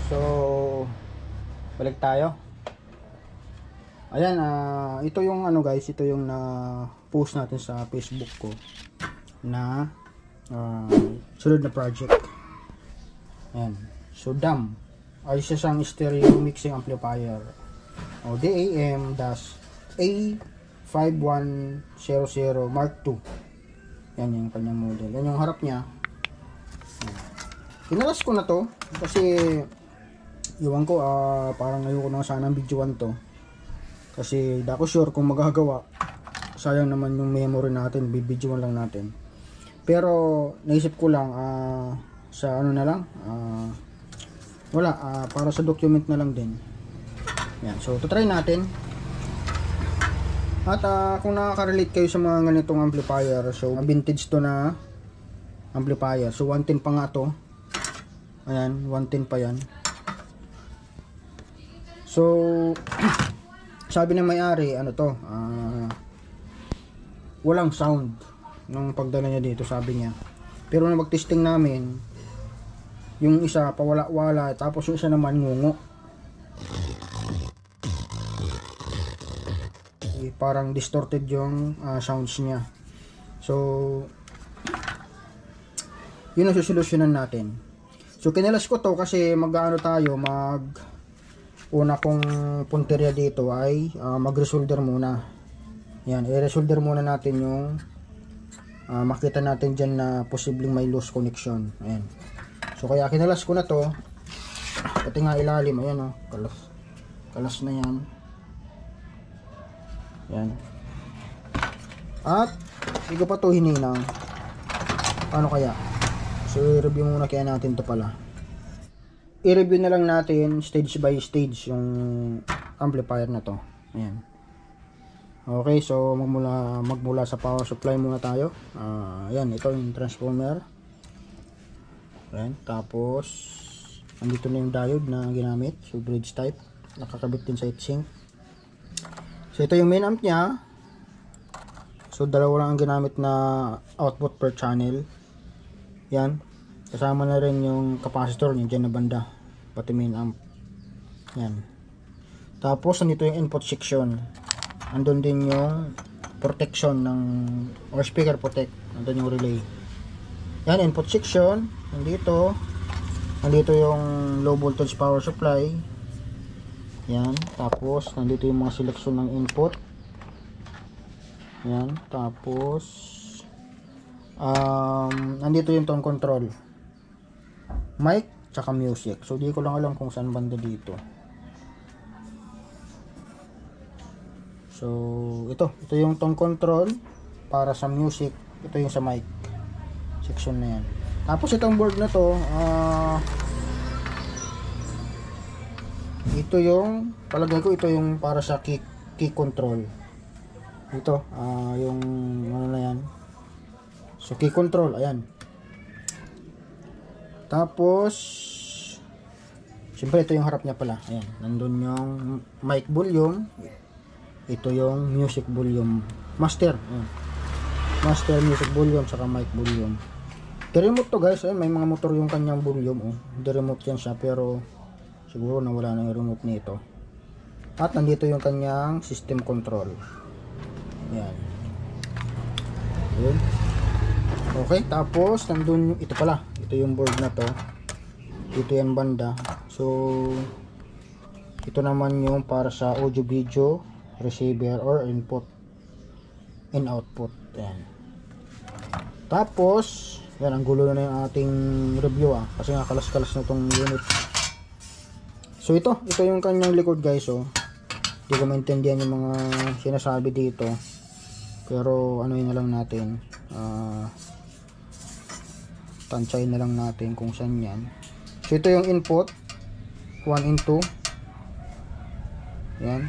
So, balik tayo. Ayan, ito yung ano guys, ito yung na-post natin sa Facebook ko na sunod na project. Ayan. So, DAM ay isang stereo mixing amplifier o DAM-A5100 Mark II. Yan yung kanyang model. Yan yung harap niya. Kinalas ko na to kasi iwan ko, parang ayoko na sana videoan to kasi di ako sure kung magagawa. Sayang naman yung memory natin, bibidyoan lang natin. Pero naisip ko lang sa ano na lang, para sa document na lang din. Yan, so to try natin. At kung nakaka-relate kayo sa mga ganitong amplifier, so vintage to na amplifier. So 110 pa nga to. Ayan, 110 pa yan. So sabi ng may-ari, ano to, walang sound nung pagdala niya dito, sabi niya. Pero nung mag-testing namin, yung isa pawala-wala, tapos yung isa naman ngungo. Parang distorted yung sounds niya. So yun ang susolusyonan natin. So kinalas ko to kasi mag-ano tayo, una kong punteriya dito ay mag-resolder muna. Yan, i-resolder muna natin yung makita natin dyan na posibleng may loose connection. Ayan. So kaya kinalas ko na to, pati nga ilalim, ayan kalas na yan. Yan. At hindi ko pa to hininang. Paano kaya? So i-review muna kaya natin to pala. I-review na lang natin stage by stage yung amplifier na to. Ayan. Okay, so magmula sa power supply muna tayo. Ayan, ito yung transformer. Ayan, tapos andito na yung diode na ginamit. So bridge type, nakakabit din sa heatsink. So ito yung main amp nya. So dalawa lang ang ginamit na output per channel. Yan. Kasama na rin yung capacitor niya dyan na banda, pati main amp. Yan. Tapos nandito yung input section. Andun din yung protection ng or speaker protect. Andun yung relay. Yan, input section. Nandito yung low voltage power supply. Yan. Tapos nandito yung mga selection ng input. Yan. Tapos nandito yung tone control, mic, tsaka music. So di ko lang alam kung saan banda dito. So ito yung tone control para sa music, ito yung sa mic section na yan. Tapos itong board na to, ito yung palagay ko, ito yung para sa key control. Ito yung ano na yan. So key control, ayan. Tapos siyempre ito yung harap niya pala. Ayan, nandun yung mic volume. Ito yung music volume. Master. Ayan. Master music volume saka mic volume. I-remote to guys. Ayan, may mga motor yung kanyang volume. I-remote yan siya, pero siguro nawala na yung remote nito. At nandito yung kanyang system control. Ayan. Ayan. Okay, tapos nandun ito pala. Ito yung board na to. Dito yan banda. So ito naman yung para sa audio video receiver or input and output. Yan. Tapos yan, ang gulo na yung ating review kasi nga kalas-kalas na itong unit. So ito yung kanyang likod guys. Hindi ko maintindihan yung mga sinasabi dito, pero ano yun na lang natin, tansyahin na lang natin kung saan yan. So ito yung input 1 and 2. Yan.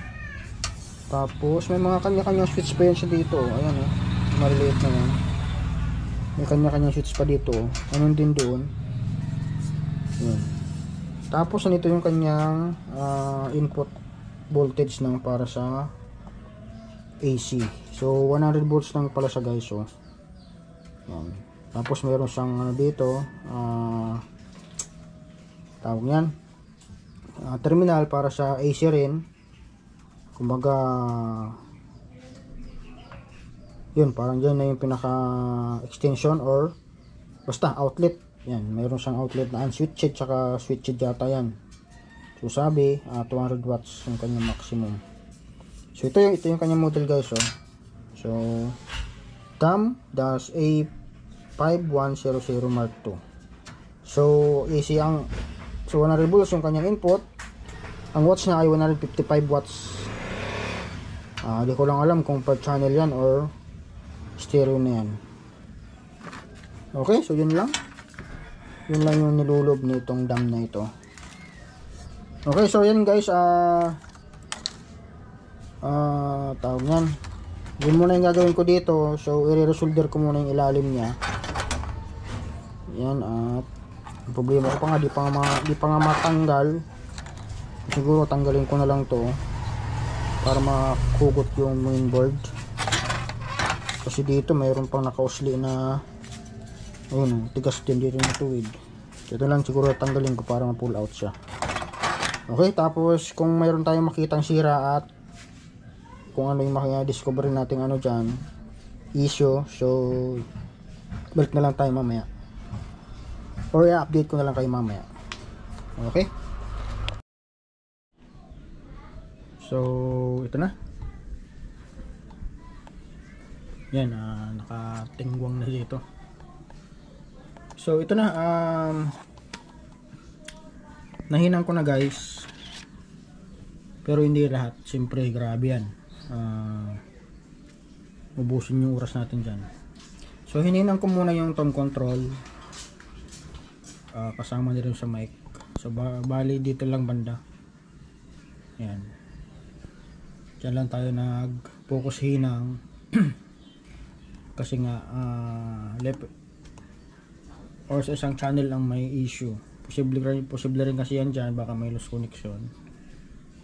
Tapos may mga kanya-kanyang switch pa yan siya dito. Ayan maliliit na yan. May kanya-kanyang switch pa dito. Anong din doon. Yan. Tapos nito yung kanyang input voltage ng para sa AC. So 100 volts lang pala sa guys. Yan. Tapos meron siyang ano dito, tawag yan, terminal para sa AC rin. Kumbaga yun, parang dyan na yung pinaka extension or basta outlet. Yan, mayroon siyang outlet na unswitched tsaka switched yata yan. So sabi 200 watts yung kanyang maximum. So ito yung kanyang model guys. So CAM-A5100 Mark II. So AC ang 100 volts yung kanyang input. Ang watts niya ay 155 watts. Di ko lang alam kung per channel yan or stereo na yan. Okay, so yun lang yung nilulob nitong dam na ito. Okay, so yan guys, tawag yan, yun muna yung gagawin ko dito. So i-resolder ko muna yung ilalim niya. Yan, at ang problema ko pa nga, di pa nga matanggal. Siguro tanggalin ko na lang to para makugot yung mainboard, kasi dito mayroon pang nakausli na ayun, tigas din dito yung tuwid. So ito lang siguro tanggalin ko para ma-pull out siya. Okay, tapos kung mayroon tayong makitang sira at kung ano yung makikadiscover natin ano dyan, issue, so balik na lang tayo mamaya or i-update ko na lang kayo mamaya. Okay, so ito na yan, nakatingwang na dito. So ito na, nahinang ko na guys, pero hindi lahat, siyempre grabe yan. Ubusin yung oras natin dyan. So hininang ko muna yung tone control, kasama na rin sa mic. So bali dito lang banda, yan, dyan lang tayo nag focus hinang. Kasi nga left or sa isang channel ang may issue, posible rin kasi yan dyan, baka may loose connection.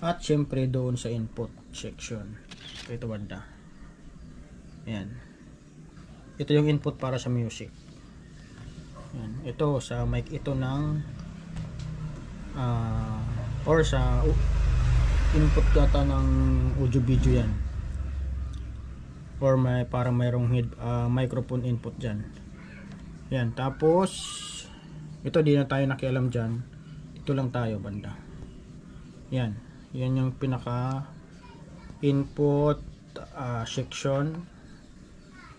At syempre doon sa input section, ito banda, yan, ito yung input para sa music. Yan, ito sa mic ito ng or sa input data ng audio video yan, or may parang mayroong microphone input dyan. Yan, tapos ito di na tayo nakialam dyan, ito lang tayo banda. Yan yung pinaka input section.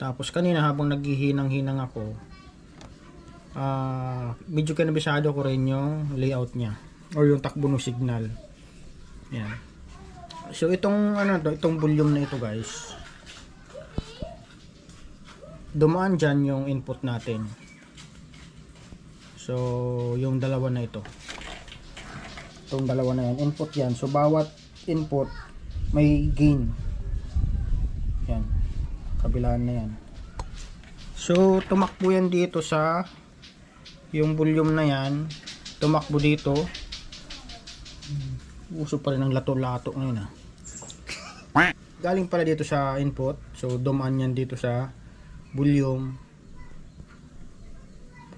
Tapos kanina habang naghihinang-hinang ako, medyo kinabisado ko rin yung layout nya or yung takbo ng signal. Yan, so itong itong volume na ito guys, dumaan dyan yung input natin. So yung dalawa na ito, itong dalawa na yan, input yan. So bawat input may gain. Yan, kabilaan na yan. So tumakbo yan dito sa yung volume na yan, tumakbo dito. Uso pa rin ng lato-lato ngayon galing pala dito sa input. So dumaan yan dito sa volume.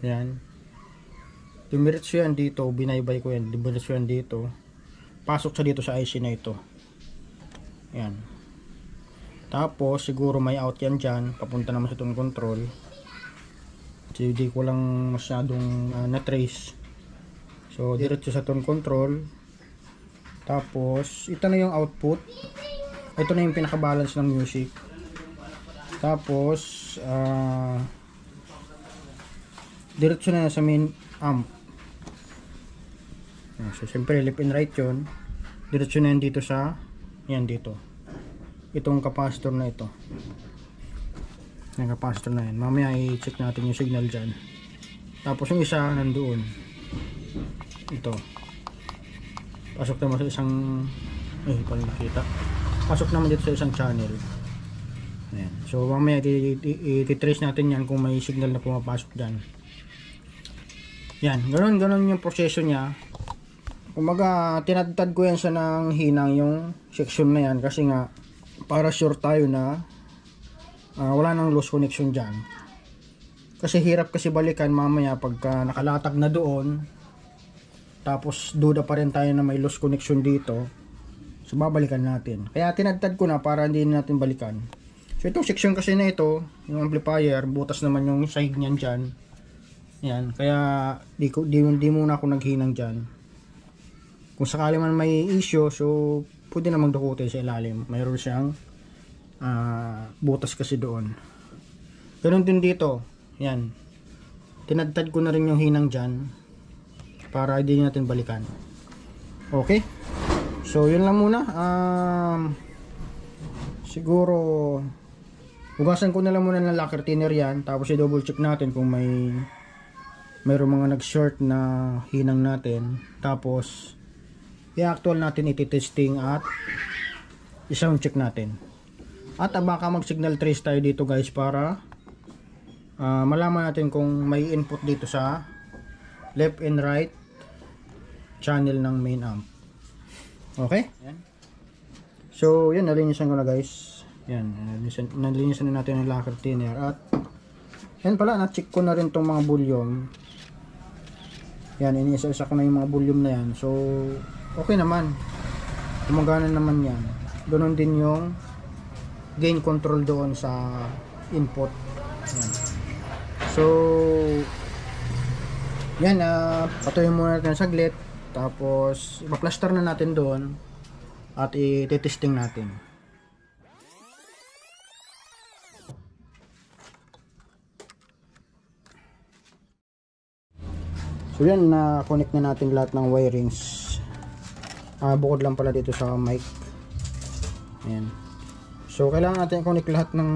Yan, dumiretso yan dito, binaybay ko yan, dumiretso yan dito, pasok sa dito sa IC na ito. Yan, tapos siguro may out yan dyan, papunta naman sa tone control. So hindi ko lang masyadong na-trace. So diretso sa tone control. Tapos ito na yung output, ito na yung pinaka-balance ng music. Tapos diretso na sa main amp. So siyempre left and right yun, diretso na yan dito sa yan dito, itong capacitor na ito, yung capacitor na yan. Mamaya i-check natin yung signal dyan. Tapos yung isa nandoon, ito pasok naman sa isang paano nakita, pasok naman dito sa isang channel. Ayan. So mamaya i-trace natin yan kung may signal na pumapasok dyan. Yan, ganun yung proseso niya. Kumaga tinadtad ko yan siya ng hinang yung section na yan, kasi nga para sure tayo na wala nang loose connection dyan. Kasi hirap kasi balikan mamaya pagka nakalatag na doon, tapos duda pa rin tayo na may loose connection dito, so babalikan natin. Kaya tinadtad ko na para hindi natin balikan. So itong section kasi na ito, yung amplifier, butas naman yung sahig niyan dyan. Yan, kaya di muna ako naghinang dyan. Kung sakali man may issue, so pwede na magdukutin sa ilalim. Mayroon siyang butas kasi doon. Ganun din dito. Yan. Tinadtad ko na rin yung hinang dyan para hindi natin balikan. Okay? So yun lang muna. Siguro hugasan ko na lang muna ng lacquer thinner yan, tapos i-double check natin kung mayroong mga nag-short na hinang natin, tapos i-actual natin, iti-testing at i-sound check natin. At baka mag-signal trace tayo dito guys para malaman natin kung may input dito sa left and right channel ng main amp. Okay? So yan, nalinisan ko na guys. Yan, nalinisan na natin ang lacquer thinner. At yan pala, na-check ko na rin tong mga volume. Yan, inisa-isa ko na yung mga volume na yan. So okay naman, gumagana naman yan. Ganoon din yung gain control doon sa input. Yan. So yan, patuloy muna natin saglit, tapos ipa-plaster na natin doon at i-testing natin. So yan, na-connect na natin lahat ng wirings. Bukod lang pala dito sa mic. Ayan. So kailangan natin i-connect lahat ng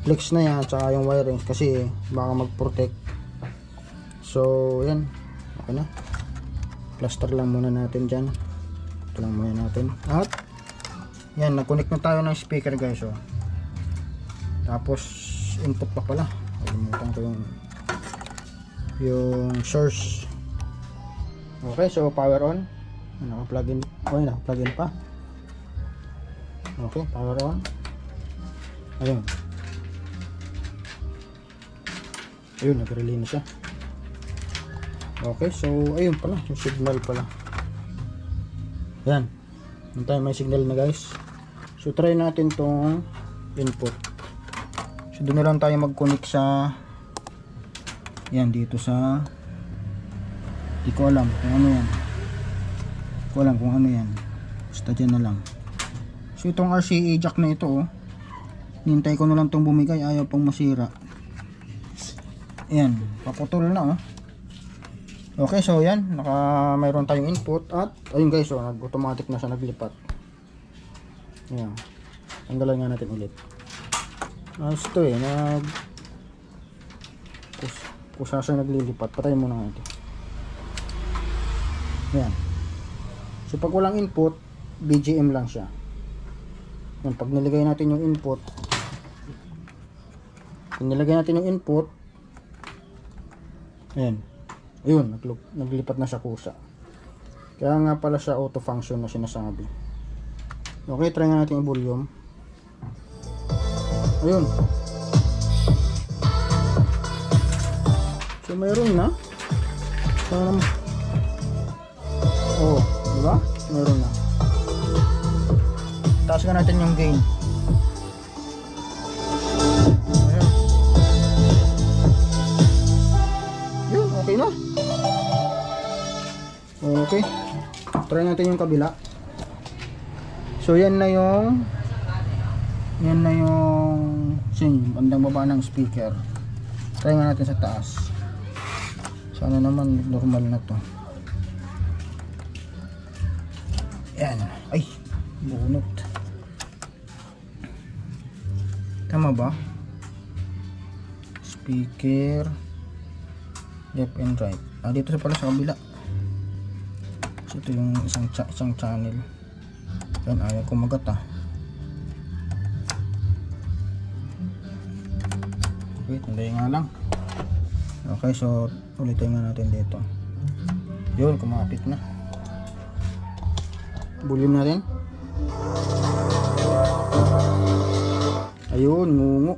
flex na yan at saka yung wirings kasi baka mag-protect. So yan, okay na. Plaster lang muna natin dyan. Ito lang muna natin. At yan, nag-connect na tayo ng speaker guys. Oh. Tapos input pa pala. Kalimutan ko yung source. Okay, so power on. Naka-plug in. Okay, naka-plug in pa. Okay, power on. Ayun. Ayun, nag-relay na siya. Okay, so ayun pala, yung signal pala. Yan. Hintay, may signal na guys. So try natin tong input. So doon na lang tayo mag-connect sa yan, dito sa di ko alam kung ano yan. Di ko alam kung ano yan. Basta dyan na lang. So itong RCA jack na ito, oh, hintay ko na lang itong bumigay, ayaw pang masira. Yan, paputol na, oh. Okay, so yan, mayroon tayong input at ayun guys, oh, nag-automatic na siya naglipat. Yan, tanggalan nga natin ulit. Ito eh, kusa siya naglilipat. Patayin mo na nga ito. Yan. So pag walang input, BGM lang siya. Yan, pag nilagay natin yung input, ayan, ayun, naglipat na siya kusa. Kaya nga pala siya auto function na sinasabi. Okay, try nga natin yung volume. Ayun. So mayroon na. Oh, di ba? Mayroon na. Taas ka natin yung gain. Ayan. Yun, okay na. Okay. Try natin yung kabila. So yan na yung bandang baba ng speaker. Try nga natin sa taas. Sana naman normal na to. Yan. Ay, bunot. Tama ba? Speaker left and right. Dito pala sa kabila. So ito yung isang channel. Yan, ayaw kumagat ah. Okay, tunday nga lang. Okay, so ulitin nga natin dito. Yun, kumapit na. Volume natin. Ayun, ngungo.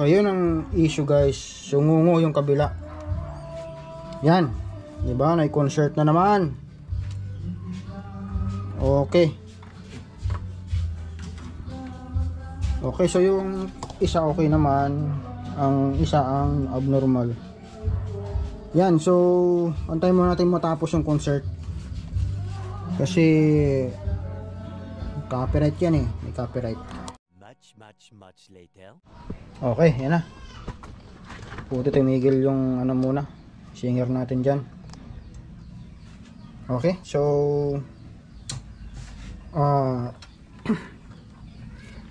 Ngayon ang issue guys, sungungo yung kabila. Yan. Diba? Nai-concert na naman. Okay. Okay, so yung isa okay naman. Ang isa ang abnormal. Yan, so antayin muna natin matapos yung concert. Kasi copyright yan eh. May copyright. Much later. Okay, yan na. Puti tumigil yung ano muna. Singer natin dyan. Okay, so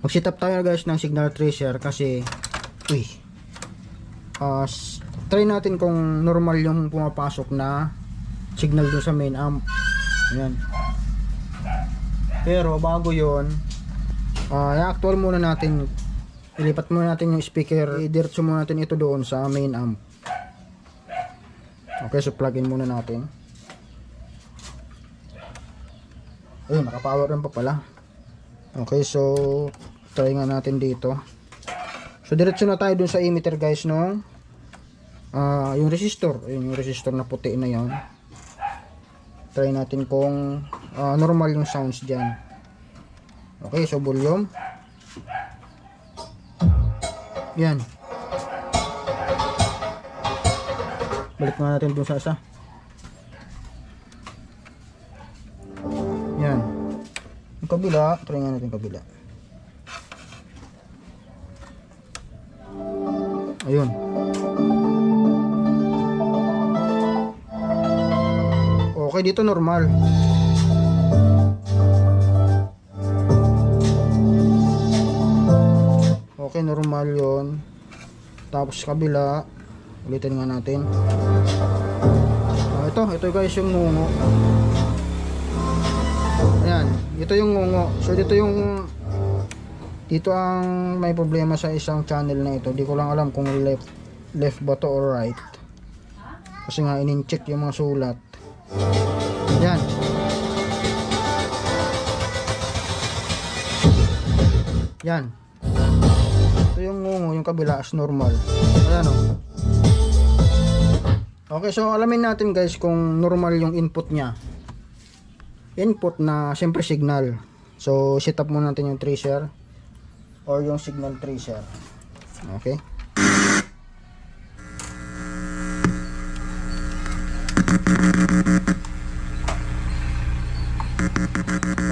mag-set up tayo guys ng signal tracer kasi try natin kung normal yung pumapasok na signal doon sa main amp. Ayan. Pero bago yon, i-actual muna natin, ilipat muna natin yung speaker, i-diretso muna natin ito doon sa main amp. Okay, so plug in muna natin. Ayun, naka-power on pa pala. Okay, so try nga natin dito. So diretso na tayo dun sa emitter guys nung yung resistor. Ayun, yung resistor na puti na yon. Try natin kung normal yung sounds dyan. Okay, so volume. Yan. Balik na natin dun sa isa. Yan. Yung kabila, try nga natin kabila. Ayun. Okay, dito normal. Okay, normal yon. Tapos kabila, ulitin nga natin. Ito guys yung ngungo. Ayan, ito yung ngungo. So dito ang may problema sa isang channel na ito. Di ko lang alam kung left ba to or right. Kasi nga in-check yung mga sulat. Yan. Yan. Ito yung ngungo, yung kabila as normal. Ayan o. Okay, so alamin natin guys kung normal yung input nya. Input na siyempre signal. So set up muna natin yung tracer or yung signal tracer. Okay.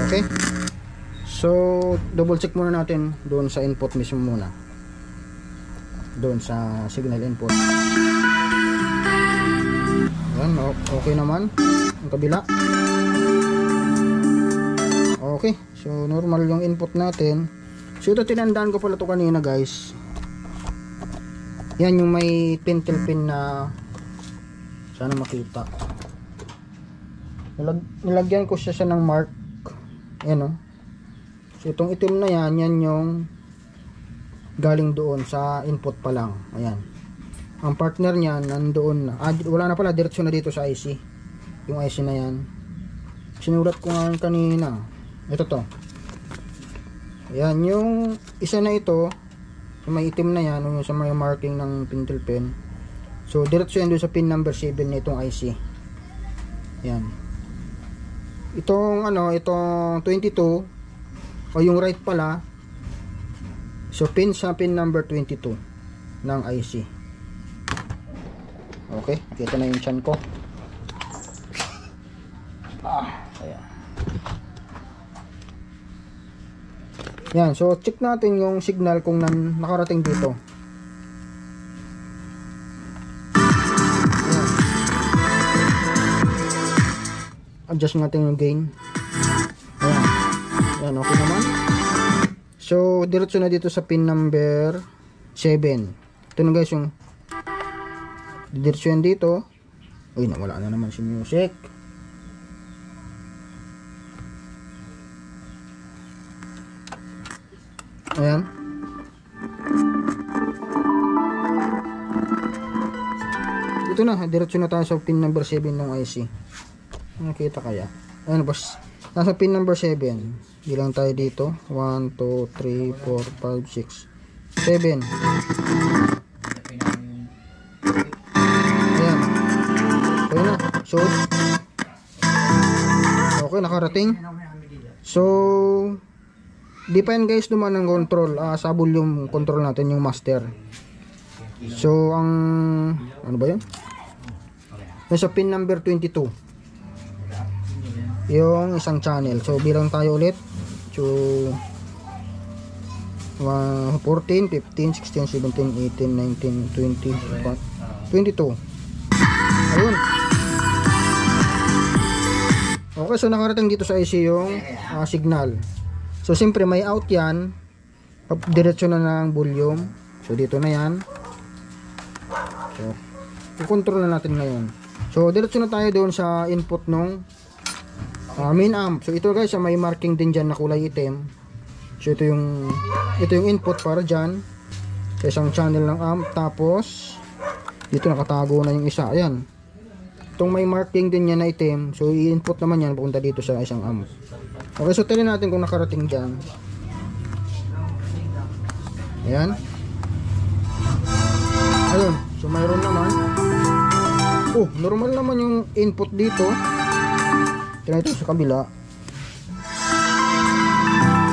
Okay. So double check muna natin doon sa input mismo muna. Doon sa signal input. Yan, okay naman ang kabila. Okay, so normal yung input natin. So ito tinandaan ko pala to kanina guys. Yan yung may pintel pin na sana makita. Nilagyan ko siya ng mark. Ayan o. So itong itim na yan, yan yung galing doon sa input pa lang. Ayan. Ang partner niya nandoon na. Wala na pala, diretso na dito sa IC. Yung IC na yan. Sinulat ko nga kanina. Ito to. Ayan, yung isa na ito, yung may itim na yan, yung sa may marking ng pintel pen. So, diretso yan doon sa pin number 7 na itong IC. Ayan. Itong, itong 22, o yung right pala, so, pin sa pin number 22 ng IC. Okay, kita na yung chan ko. Ayan. Yan, so check natin yung signal kung nakarating dito. Ayan. Adjust natin yung gain. Ayan. Ayan, okay naman. So, diretso na dito sa pin number 7. Ito na guys yung diretso yan dito. Uy, nawala na naman si music. Ayan. Ito na, diretso na tayo sa pin number 7 ng IC. Nakita kaya? Ayan, boss. Nasa pin number 7. Bilang tayo dito. 1, 2, 3, 4, 5, 6, 7. Ayan. Okay na. So, okay, nakarating. So, di pa yan guys dumaan ng control. Sa volume control natin yung master. So, ang ano ba yun? Yung sa pin number 22. Yung isang channel. So, bilang tayo ulit. So, 14, 15, 16, 17, 18, 19, 20, 22. Ayun. Okay, so nakarating dito sa IC yung signal. So, siyempre may out yan. Diretso na ng volume. So, dito na yan. So, i-control na natin ngayon. So, diretso na tayo doon sa input nung main amp. So, ito guys, may marking din dyan na kulay itim. So, ito yung input para dyan sa isang channel ng amp. Tapos, dito nakatago na yung isa. Ayan. Itong may marking din yan na itim. So, i-input naman yan papunta dito sa isang amp. Okay, so tingnan natin kung nakarating dyan. Ayan. Ayun. So, mayroon naman. Oh, normal naman yung input dito. Tingnan ito sa kabila.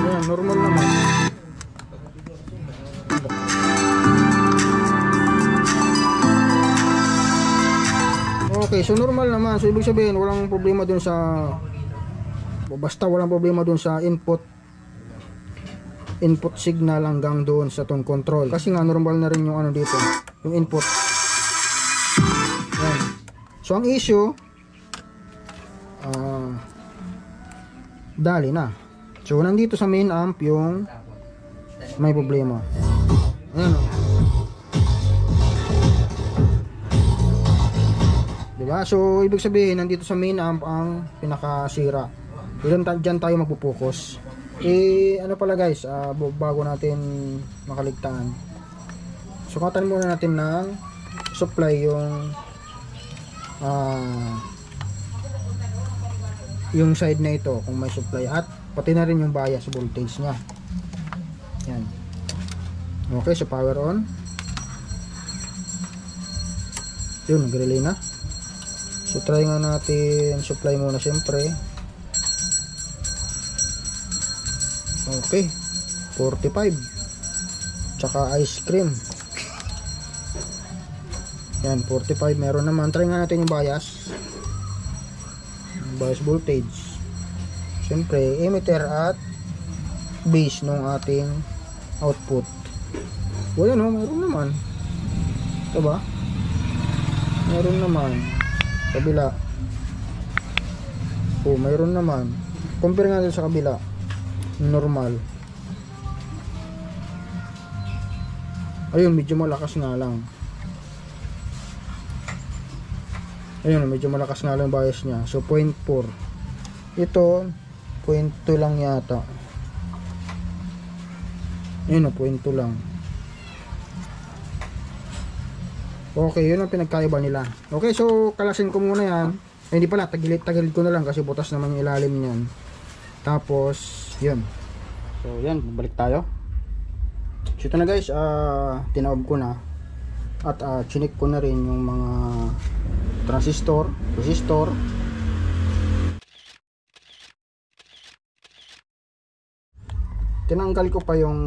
Ayan, normal naman. Okay, so normal naman. So ibig sabihin walang problema dun sa, basta walang problema dun sa input signal hanggang doon sa tone control. Kasi nga normal na rin yung ano dito, yung input. Ayan. So ang issue dali na. So nandito sa main amp yung may problema. Ayan. Diba? So ibig sabihin nandito sa main amp ang pinakasira. Diyan tayo magpo-focus. Ano pala guys, bago natin makaligtaan. Sukatan muna natin ng supply yung side na ito kung may supply, at pati na rin yung bias voltage nya. Yan. Okay, so power on. Yun, nag-relay na. So try nga natin supply muna syempre. Okay, 45. Tsaka ice cream. Yan, 45 meron naman. Try nga natin yung bias voltage. Siyempre, emitter at base ng ating output. O yan o, meron naman. Diba? Meron naman. Kabila. O, meron naman. Compare nga sa kabila. Normal. Ayun, medyo malakas nga lang. Ayun, medyo malakas nga lang yung bias nya. So 0.4. Ito 0.2 lang yata. Ayun, 0.2 lang. Okay, yun ang pinagkaiba nila. Okay, so kalasin ko muna yan. Ay, hindi pala, tagilid ko na lang kasi butas naman yung ilalim niyan. Tapos yun. So yan, balik tayo. So ito na guys, tinaob ko na. At chinik ko na rin yung mga transistor, resistor. Tinanggal ko pa yung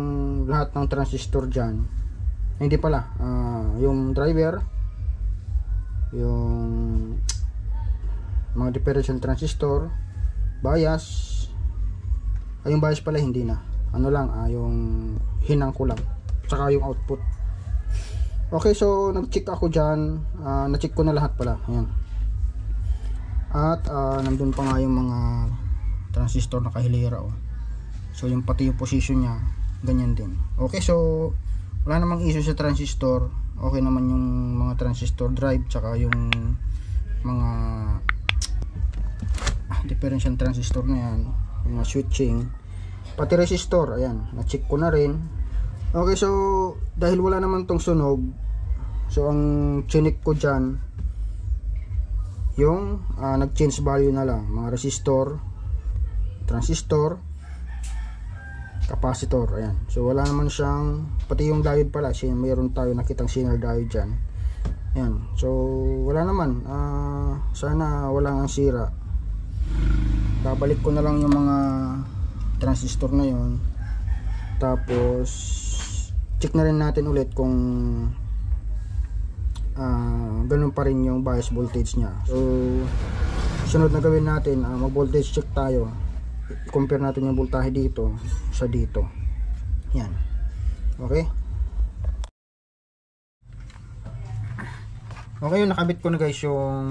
lahat ng transistor dyan. Hindi pala, yung driver, yung mga differential transistor, bias. Yung bias pala hindi na. Ano lang, yung hinang ko lang. Tsaka yung output. Okay, so nag-check ako dyan. Na-check ko na lahat pala. Ayan. At nandun pa nga yung mga transistor na kahilera. Oh. So yung pati yung position nya, ganyan din. Okay, so wala namang issue sa transistor. Okay naman yung mga transistor drive, tsaka yung mga differential transistor na yan, yung mga switching, pati resistor. Ayan, na-check ko na rin. Okay, so dahil wala naman tong sunog, so ang chinik ko dyan yung nag-change value na lang, mga resistor, transistor, capacitor. Ayan. So wala naman siyang, pati yung diode pala, mayroon tayo nakitang signal diode dyan. Ayan. So wala naman. Sana wala nang sira. Babalik ko na lang yung mga transistor na yon. Tapos check na rin natin ulit kung ganun pa rin yung bias voltage nya. So sunod na gawin natin, mag voltage check tayo. I-compare natin yung voltahe dito sa dito. Yan. Okay. Okay, yun, nakabit ko na guys yung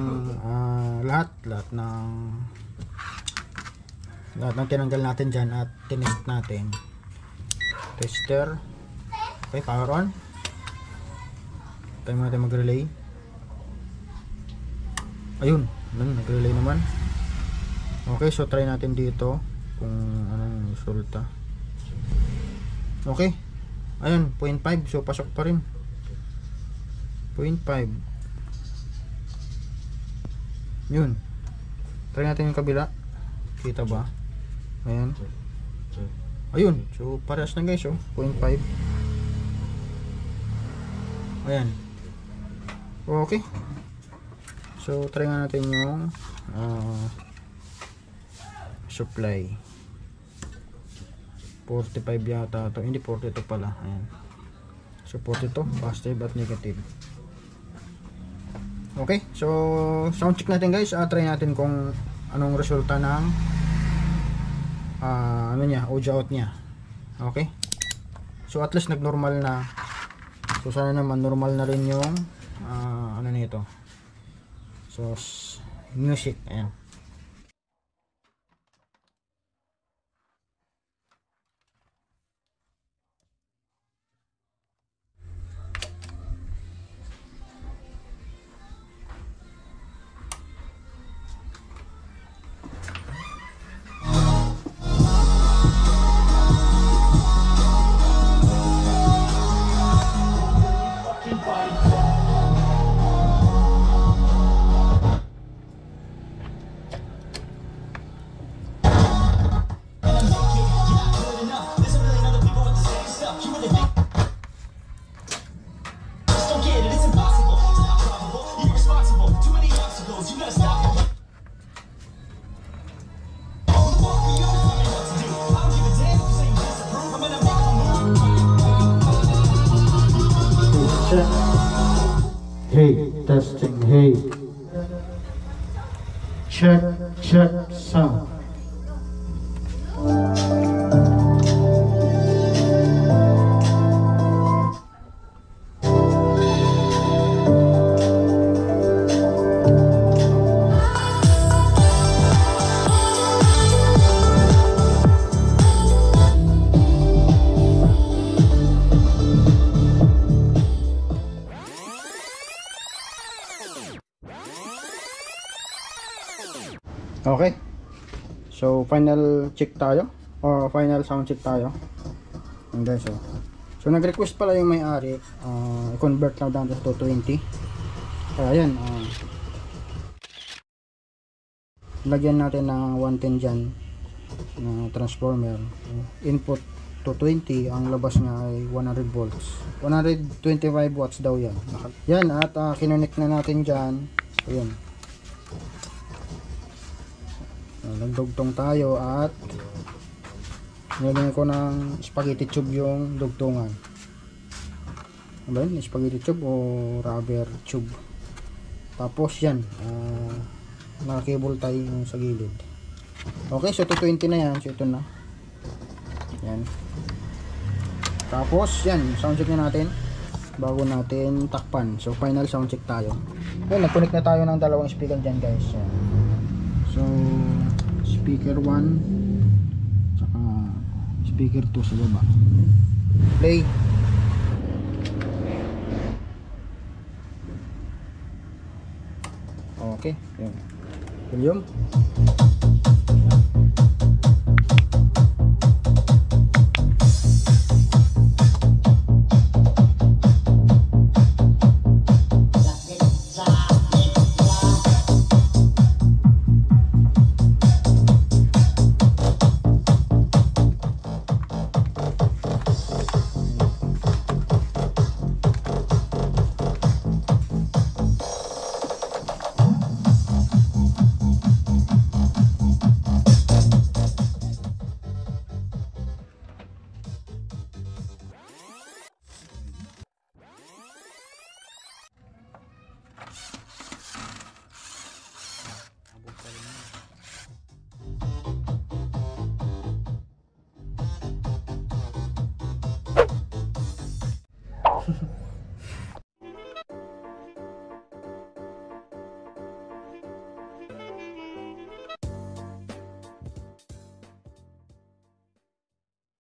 lahat ng tinanggal natin dyan at tinest natin. Tester. Okay, power on. Tayo natin mag-relay. Ayun, nag-relay naman. Okay, so try natin dito kung anong resulta. Okay. Ayun, 0.5. So pasok pa rin. 0.5. Yun. Try natin yung kabila. Kita ba? Ayan. Ayun. So parehas na guys, oh. 0.5. Ayan. Okay. So try nga natin yung supply. 45 yata to. Hindi, 42 pala. Ayan. So 42, positive at negative. Okay, so sound check natin guys. Try natin kung anong resulta ng ano niya, audio out niya. Okay. So at least nag-normal na. So sana naman normal na rin yung ano nito. So music, ayan. Hey, testing, hey. Check sound. Okay. So final check tayo or final sound check tayo. And guys, so nag-request pala yung may-ari i-convert lang down to 220. Kaya ayan, lagyan natin ng 110 dyan na transformer. Input 220, ang labas niya ay 100 volts. 125 watts daw yan. Yan, at kinonek na natin dyan. Ayan. Nagdugtong tayo at nilagyan ko ng spaghetti tube yung dugtungan. Ano ba yun? Spaghetti tube o rubber tube. Tapos yan, naka-cable tie yung sa gilid. Okay, so 220 na yan. So ito na. Yan. Tapos yan, sound check na natin bago natin takpan. So final sound check tayo. Yan, nag-connect na tayo ng dalawang speaker dyan guys. Yan. So speaker 1 saka speaker 2 sa baba. Play. Okay, yan. Volume.